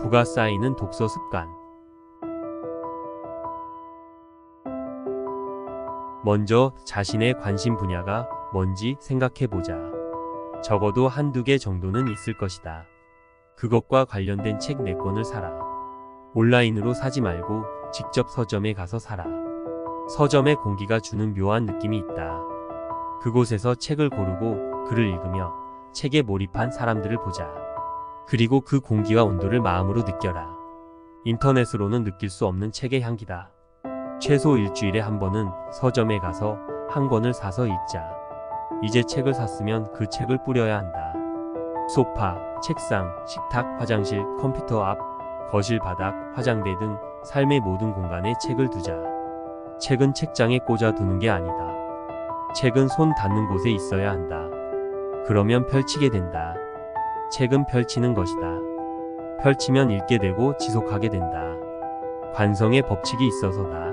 부가 쌓이는 독서 습관. 먼저 자신의 관심 분야가 뭔지 생각해보자. 적어도 한두 개 정도는 있을 것이다. 그것과 관련된 책 4권을 사라. 온라인으로 사지 말고 직접 서점에 가서 사라. 서점의 공기가 주는 묘한 느낌이 있다. 그곳에서 책을 고르고 글을 읽으며 책에 몰입한 사람들을 보자. 그리고 그 공기와 온도를 마음으로 느껴라. 인터넷으로는 느낄 수 없는 책의 향기다. 최소 일주일에 한 번은 서점에 가서 한 권을 사서 읽자. 이제 책을 샀으면 그 책을 뿌려야 한다. 소파, 책상, 식탁, 화장실, 컴퓨터 앞, 거실 바닥, 화장대 등 삶의 모든 공간에 책을 두자. 책은 책장에 꽂아 두는 게 아니다. 책은 손 닿는 곳에 있어야 한다. 그러면 펼치게 된다. 책은 펼치는 것이다. 펼치면 읽게 되고 지속하게 된다. 관성의 법칙이 있어서다.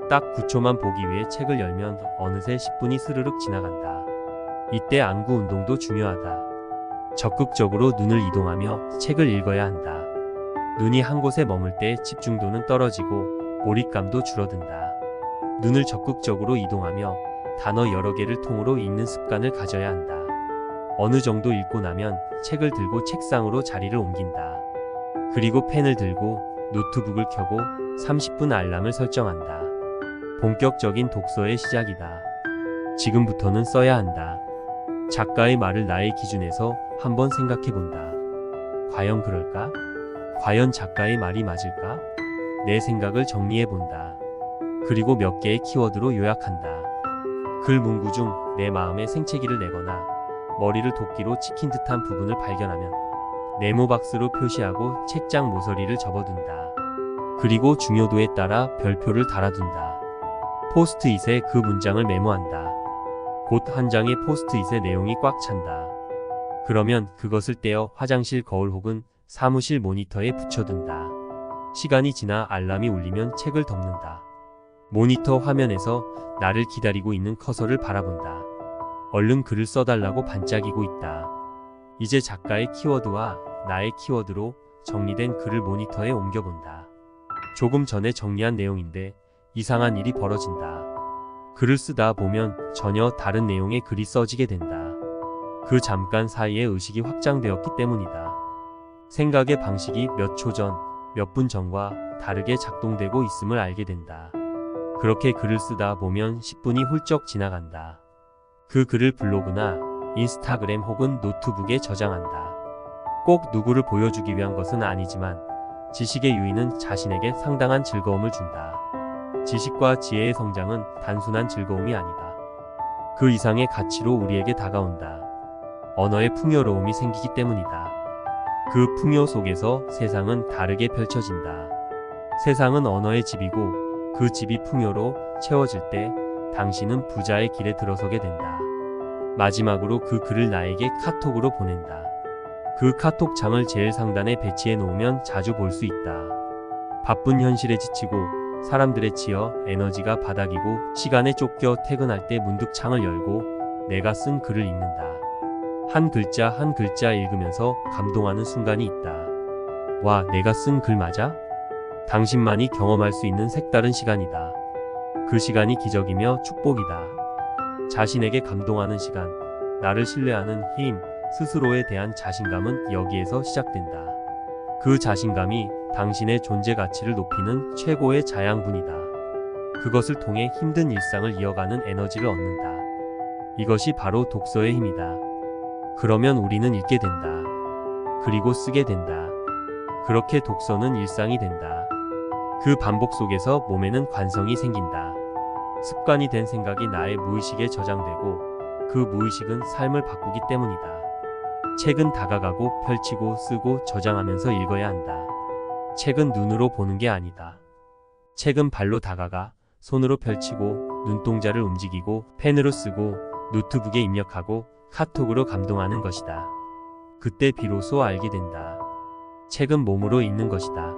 딱 9초만 보기 위해 책을 열면 어느새 10분이 스르륵 지나간다. 이때 안구 운동도 중요하다. 적극적으로 눈을 이동하며 책을 읽어야 한다. 눈이 한 곳에 머물 때 집중도는 떨어지고 몰입감도 줄어든다. 눈을 적극적으로 이동하며 단어 여러 개를 통으로 읽는 습관을 가져야 한다. 어느 정도 읽고 나면 책을 들고 책상으로 자리를 옮긴다. 그리고 펜을 들고 노트북을 켜고 30분 알람을 설정한다. 본격적인 독서의 시작이다. 지금부터는 써야 한다. 작가의 말을 나의 기준에서 한번 생각해본다. 과연 그럴까? 과연 작가의 말이 맞을까? 내 생각을 정리해본다. 그리고 몇 개의 키워드로 요약한다. 글 문구 중 내 마음의 생채기를 내거나 머리를 도끼로 찍힌 듯한 부분을 발견하면 네모 박스로 표시하고 책장 모서리를 접어둔다. 그리고 중요도에 따라 별표를 달아둔다. 포스트잇에 그 문장을 메모한다. 곧 한 장의 포스트잇의 내용이 꽉 찬다. 그러면 그것을 떼어 화장실 거울 혹은 사무실 모니터에 붙여둔다. 시간이 지나 알람이 울리면 책을 덮는다. 모니터 화면에서 나를 기다리고 있는 커서를 바라본다. 얼른 글을 써달라고 반짝이고 있다. 이제 작가의 키워드와 나의 키워드로 정리된 글을 모니터에 옮겨본다. 조금 전에 정리한 내용인데 이상한 일이 벌어진다. 글을 쓰다 보면 전혀 다른 내용의 글이 써지게 된다. 그 잠깐 사이에 의식이 확장되었기 때문이다. 생각의 방식이 몇 초 전, 몇 분 전과 다르게 작동되고 있음을 알게 된다. 그렇게 글을 쓰다 보면 10분이 훌쩍 지나간다. 그 글을 블로그나 인스타그램 혹은 노트북에 저장한다. 꼭 누구를 보여주기 위한 것은 아니지만 지식의 유인은 자신에게 상당한 즐거움을 준다. 지식과 지혜의 성장은 단순한 즐거움이 아니다. 그 이상의 가치로 우리에게 다가온다. 언어의 풍요로움이 생기기 때문이다. 그 풍요 속에서 세상은 다르게 펼쳐진다. 세상은 언어의 집이고 그 집이 풍요로 채워질 때 당신은 부자의 길에 들어서게 된다. 마지막으로 그 글을 나에게 카톡으로 보낸다. 그 카톡 창을 제일 상단에 배치해 놓으면 자주 볼 수 있다. 바쁜 현실에 지치고 사람들에 치여 에너지가 바닥이고 시간에 쫓겨 퇴근할 때 문득 창을 열고 내가 쓴 글을 읽는다. 한 글자 한 글자 읽으면서 감동하는 순간이 있다. 와, 내가 쓴 글 맞아? 당신만이 경험할 수 있는 색다른 시간이다. 그 시간이 기적이며 축복이다. 자신에게 감동하는 시간, 나를 신뢰하는 힘, 스스로에 대한 자신감은 여기에서 시작된다. 그 자신감이 당신의 존재 가치를 높이는 최고의 자양분이다. 그것을 통해 힘든 일상을 이어가는 에너지를 얻는다. 이것이 바로 독서의 힘이다. 그러면 우리는 읽게 된다. 그리고 쓰게 된다. 그렇게 독서는 일상이 된다. 그 반복 속에서 몸에는 관성이 생긴다. 습관이 된 생각이 나의 무의식에 저장되고 그 무의식은 삶을 바꾸기 때문이다. 책은 다가가고 펼치고 쓰고 저장하면서 읽어야 한다. 책은 눈으로 보는 게 아니다. 책은 발로 다가가 손으로 펼치고 눈동자를 움직이고 펜으로 쓰고 노트북에 입력하고 카톡으로 감동하는 것이다. 그때 비로소 알게 된다. 책은 몸으로 읽는 것이다.